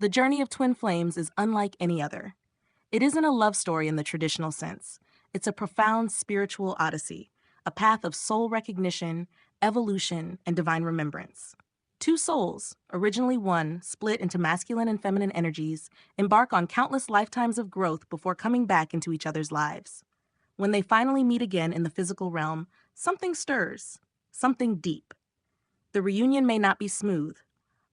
The journey of twin flames is unlike any other. It isn't a love story in the traditional sense. It's a profound spiritual odyssey, a path of soul recognition, evolution, and divine remembrance. Two souls, originally one, split into masculine and feminine energies, embark on countless lifetimes of growth before coming back into each other's lives. When they finally meet again in the physical realm, something stirs, something deep. The reunion may not be smooth.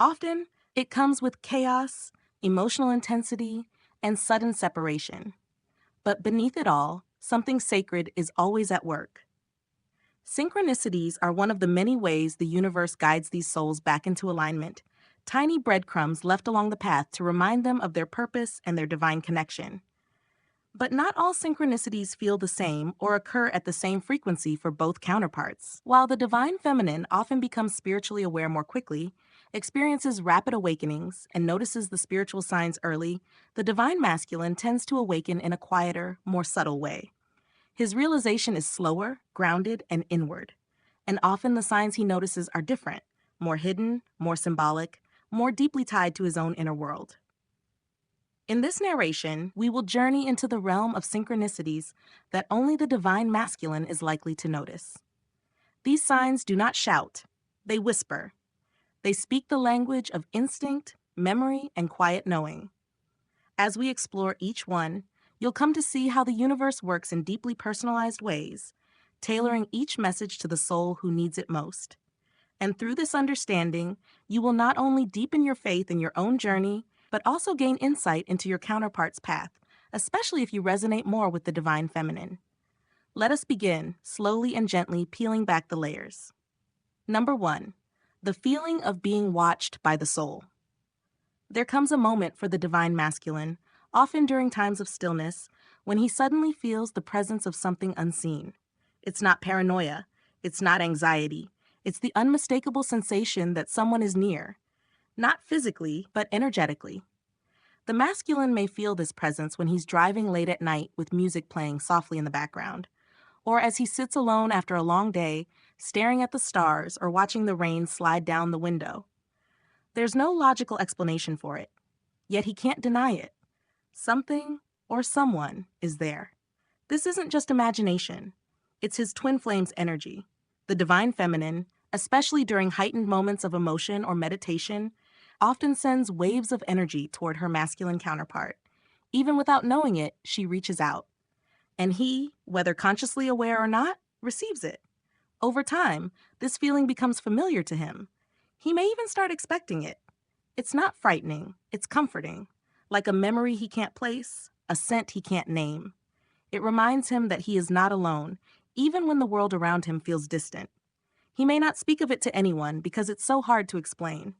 Often, it comes with chaos, emotional intensity, and sudden separation. But beneath it all, something sacred is always at work. Synchronicities are one of the many ways the universe guides these souls back into alignment, tiny breadcrumbs left along the path to remind them of their purpose and their divine connection. But not all synchronicities feel the same or occur at the same frequency for both counterparts. While the divine feminine often becomes spiritually aware more quickly, experiences rapid awakenings, and notices the spiritual signs early, the divine masculine tends to awaken in a quieter, more subtle way. His realization is slower, grounded, and inward. And often the signs he notices are different, more hidden, more symbolic, more deeply tied to his own inner world. In this narration, we will journey into the realm of synchronicities that only the divine masculine is likely to notice. These signs do not shout, they whisper. They speak the language of instinct, memory, and quiet knowing. As we explore each one, you'll come to see how the universe works in deeply personalized ways, tailoring each message to the soul who needs it most. And through this understanding, you will not only deepen your faith in your own journey, but also gain insight into your counterpart's path, especially if you resonate more with the divine feminine. Let us begin, slowly and gently peeling back the layers. Number 1. The feeling of being watched by the soul. There comes a moment for the divine masculine, often during times of stillness, when he suddenly feels the presence of something unseen. It's not paranoia, it's not anxiety, it's the unmistakable sensation that someone is near. Not physically, but energetically. The masculine may feel this presence when he's driving late at night with music playing softly in the background, or as he sits alone after a long day, staring at the stars or watching the rain slide down the window. There's no logical explanation for it, yet he can't deny it. Something or someone is there. This isn't just imagination. It's his twin flames energy. The divine feminine, especially during heightened moments of emotion or meditation, often sends waves of energy toward her masculine counterpart. Even without knowing it, she reaches out. And he, whether consciously aware or not, receives it. Over time, this feeling becomes familiar to him. He may even start expecting it. It's not frightening, it's comforting, like a memory he can't place, a scent he can't name. It reminds him that he is not alone, even when the world around him feels distant. He may not speak of it to anyone because it's so hard to explain,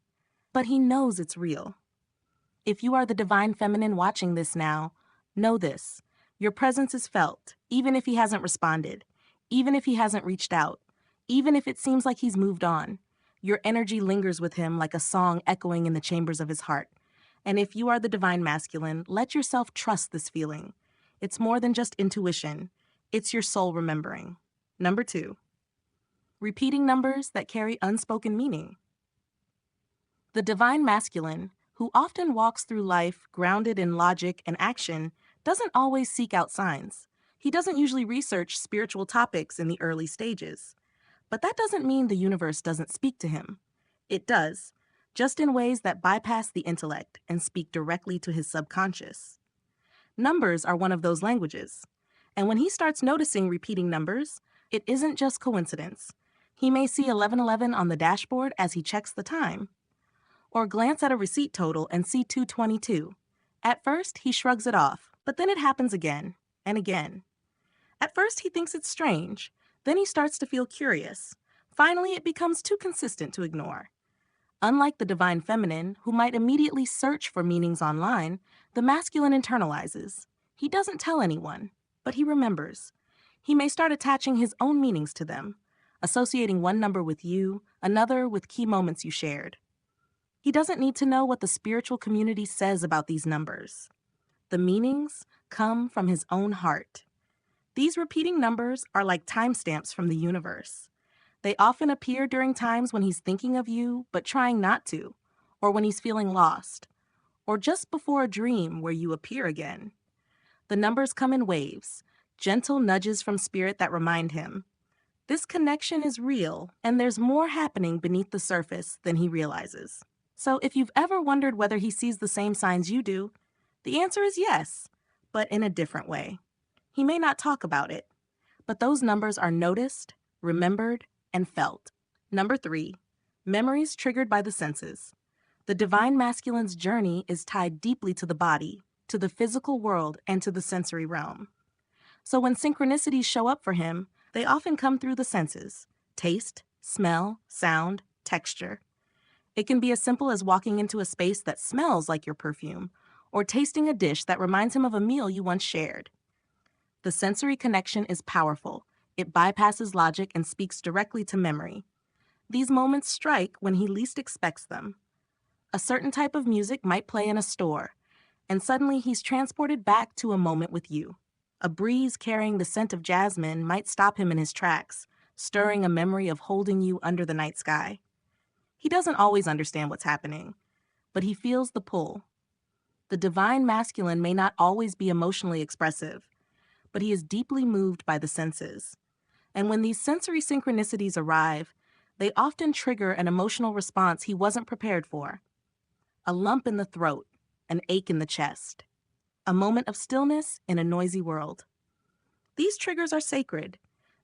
but he knows it's real. If you are the divine feminine watching this now, know this. Your presence is felt, even if he hasn't responded, even if he hasn't reached out, even if it seems like he's moved on. Your energy lingers with him like a song echoing in the chambers of his heart. And if you are the divine masculine, let yourself trust this feeling. It's more than just intuition. It's your soul remembering. Number 2. Repeating numbers that carry unspoken meaning. The divine masculine, who often walks through life grounded in logic and action, doesn't always seek out signs. He doesn't usually research spiritual topics in the early stages. But that doesn't mean the universe doesn't speak to him. It does, just in ways that bypass the intellect and speak directly to his subconscious. Numbers are one of those languages. And when he starts noticing repeating numbers, it isn't just coincidence. He may see 1111 on the dashboard as he checks the time, or glance at a receipt total and see 222. At first, he shrugs it off, but then it happens again and again. At first, he thinks it's strange. Then he starts to feel curious. Finally, it becomes too consistent to ignore. Unlike the divine feminine, who might immediately search for meanings online, the masculine internalizes. He doesn't tell anyone, but he remembers. He may start attaching his own meanings to them, associating one number with you, another with key moments you shared. He doesn't need to know what the spiritual community says about these numbers. The meanings come from his own heart. These repeating numbers are like timestamps from the universe. They often appear during times when he's thinking of you but trying not to, or when he's feeling lost, or just before a dream where you appear again. The numbers come in waves, gentle nudges from spirit that remind him this connection is real and there's more happening beneath the surface than he realizes. So if you've ever wondered whether he sees the same signs you do, the answer is yes, but in a different way. He may not talk about it, but those numbers are noticed, remembered, and felt. Number 3, memories triggered by the senses. The divine masculine's journey is tied deeply to the body, to the physical world, and to the sensory realm. So when synchronicities show up for him, they often come through the senses: taste, smell, sound, texture. It can be as simple as walking into a space that smells like your perfume, or tasting a dish that reminds him of a meal you once shared. The sensory connection is powerful. It bypasses logic and speaks directly to memory. These moments strike when he least expects them. A certain type of music might play in a store, and suddenly he's transported back to a moment with you. A breeze carrying the scent of jasmine might stop him in his tracks, stirring a memory of holding you under the night sky. He doesn't always understand what's happening, but he feels the pull. The divine masculine may not always be emotionally expressive, but he is deeply moved by the senses. And when these sensory synchronicities arrive, they often trigger an emotional response he wasn't prepared for. A lump in the throat, an ache in the chest, a moment of stillness in a noisy world. These triggers are sacred.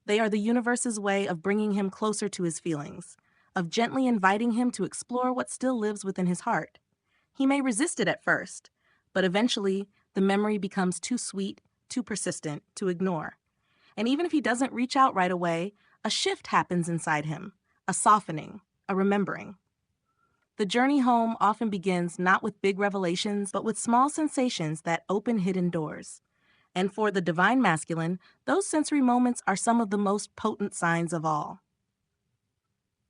They are the universe's way of bringing him closer to his feelings, of gently inviting him to explore what still lives within his heart. He may resist it at first, but eventually the memory becomes too sweet, too persistent to ignore. And even if he doesn't reach out right away, a shift happens inside him, a softening, a remembering. The journey home often begins not with big revelations, but with small sensations that open hidden doors. And for the divine masculine, those sensory moments are some of the most potent signs of all.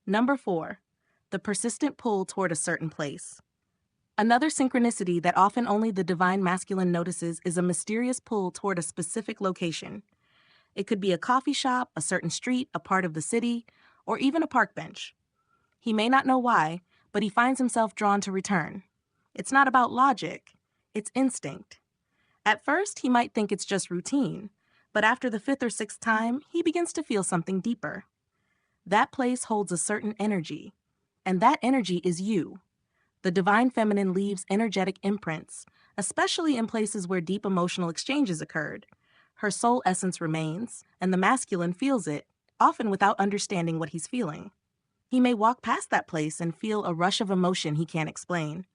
Number 4, the persistent pull toward a certain place. Another synchronicity that often only the divine masculine notices is a mysterious pull toward a specific location. It could be a coffee shop, a certain street, a part of the city, or even a park bench. He may not know why, but he finds himself drawn to return. It's not about logic, it's instinct. At first, he might think it's just routine, but after the 5th or 6th time, he begins to feel something deeper. That place holds a certain energy, and that energy is you. The divine feminine leaves energetic imprints, especially in places where deep emotional exchanges occurred. Her soul essence remains, and the masculine feels it, often without understanding what he's feeling. He may walk past that place and feel a rush of emotion he can't explain.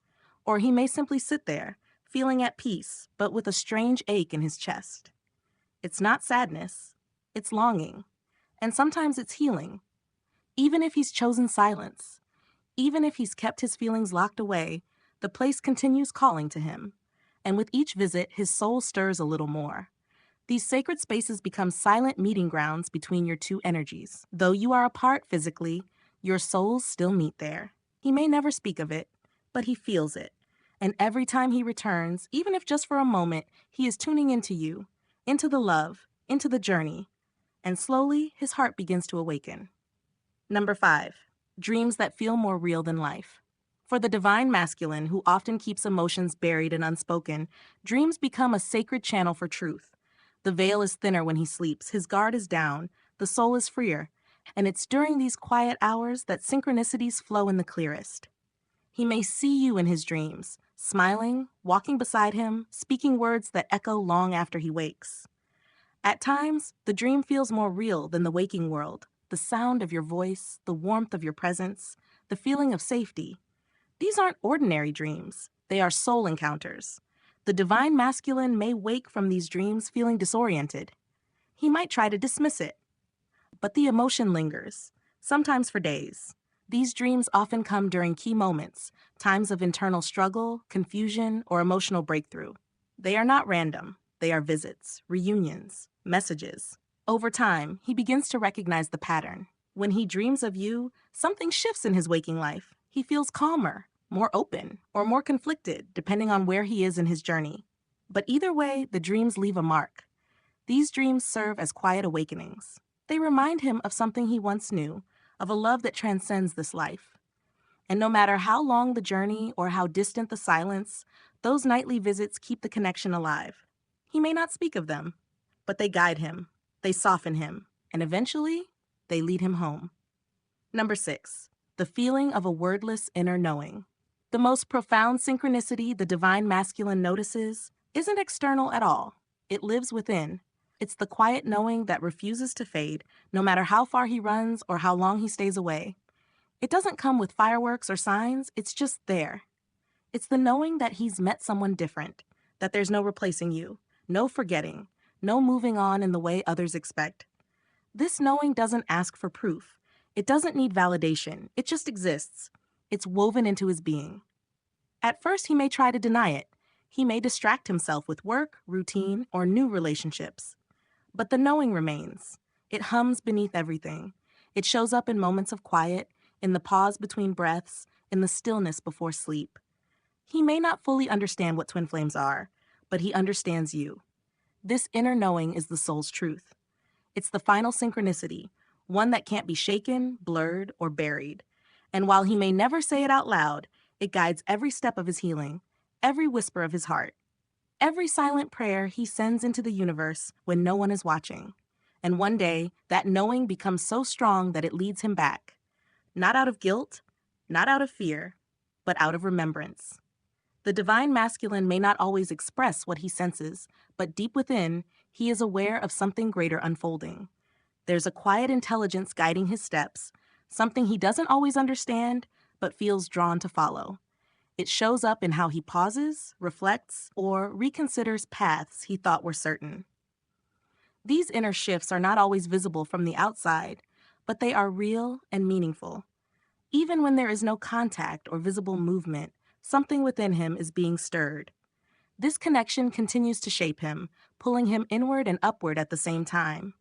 Or he may simply sit there, feeling at peace, but with a strange ache in his chest. It's not sadness, it's longing. And sometimes it's healing. Even if he's chosen silence, even if he's kept his feelings locked away, the place continues calling to him. And with each visit, his soul stirs a little more. These sacred spaces become silent meeting grounds between your two energies. Though you are apart physically, your souls still meet there. He may never speak of it, but he feels it. And every time he returns, even if just for a moment, he is tuning into you, into the love, into the journey. And slowly, his heart begins to awaken. Number 5, dreams that feel more real than life. For the divine masculine, who often keeps emotions buried and unspoken, dreams become a sacred channel for truth. The veil is thinner when he sleeps, his guard is down, the soul is freer, and it's during these quiet hours that synchronicities flow in the clearest. He may see you in his dreams, smiling, walking beside him, speaking words that echo long after he wakes. At times, the dream feels more real than the waking world, the sound of your voice, the warmth of your presence, the feeling of safety. These aren't ordinary dreams, they are soul encounters. The divine masculine may wake from these dreams feeling disoriented. He might try to dismiss it. But the emotion lingers, sometimes for days. These dreams often come during key moments, times of internal struggle, confusion, or emotional breakthrough. They are not random. They are visits, reunions, messages. Over time, he begins to recognize the pattern. When he dreams of you, something shifts in his waking life. He feels calmer, more open, or more conflicted, depending on where he is in his journey. But either way, the dreams leave a mark. These dreams serve as quiet awakenings. They remind him of something he once knew, of a love that transcends this life. And no matter how long the journey or how distant the silence, Those nightly visits keep the connection alive. He may not speak of them, but they guide him, they soften him, and eventually, they lead him home. Number 6, the feeling of a wordless inner knowing. The most profound synchronicity the divine masculine notices isn't external at all. It lives within. It's the quiet knowing that refuses to fade, no matter how far he runs or how long he stays away. It doesn't come with fireworks or signs, it's just there. It's the knowing that he's met someone different, that there's no replacing you, no forgetting, no moving on in the way others expect. This knowing doesn't ask for proof. It doesn't need validation. It just exists. It's woven into his being. At first, he may try to deny it. He may distract himself with work, routine, or new relationships. But the knowing remains. It hums beneath everything. It shows up in moments of quiet, in the pause between breaths, in the stillness before sleep. He may not fully understand what twin flames are, but he understands you. This inner knowing is the soul's truth. It's the final synchronicity, one that can't be shaken, blurred, or buried. And while he may never say it out loud, it guides every step of his healing, every whisper of his heart, every silent prayer he sends into the universe when no one is watching. And one day, that knowing becomes so strong that it leads him back. Not out of guilt, not out of fear, but out of remembrance. The divine masculine may not always express what he senses, but deep within, he is aware of something greater unfolding. There's a quiet intelligence guiding his steps, something he doesn't always understand, but feels drawn to follow. It shows up in how he pauses, reflects, or reconsiders paths he thought were certain. These inner shifts are not always visible from the outside, but they are real and meaningful. Even when there is no contact or visible movement, something within him is being stirred. This connection continues to shape him, pulling him inward and upward at the same time.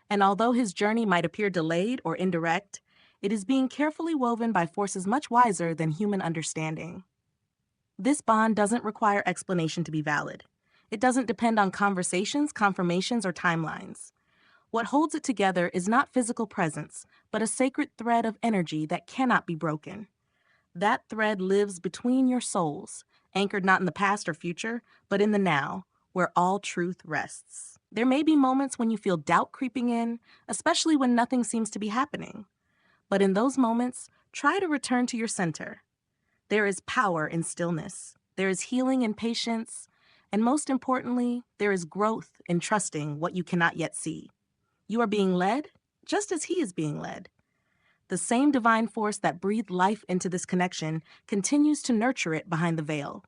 And although his journey might appear delayed or indirect, it is being carefully woven by forces much wiser than human understanding. This bond doesn't require explanation to be valid. It doesn't depend on conversations, confirmations, or timelines. What holds it together is not physical presence, but a sacred thread of energy that cannot be broken. That thread lives between your souls, anchored not in the past or future, but in the now, where all truth rests. There may be moments when you feel doubt creeping in, especially when nothing seems to be happening. But in those moments, try to return to your center. There is power in stillness. There is healing in patience. And most importantly, there is growth in trusting what you cannot yet see. You are being led, just as he is being led. The same divine force that breathed life into this connection continues to nurture it behind the veil.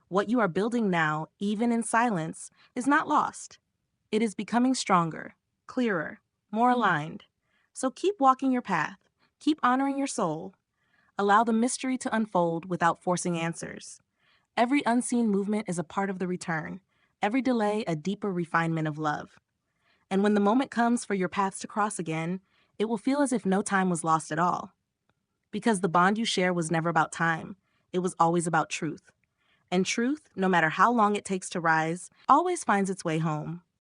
What you are building now, even in silence, is not lost. It is becoming stronger, clearer, more aligned. So keep walking your path. Keep honoring your soul. Allow the mystery to unfold without forcing answers. Every unseen movement is a part of the return. Every delay, a deeper refinement of love. And when the moment comes for your paths to cross again, it will feel as if no time was lost at all. Because the bond you share was never about time. It was always about truth. And truth, no matter how long it takes to rise, always finds its way home.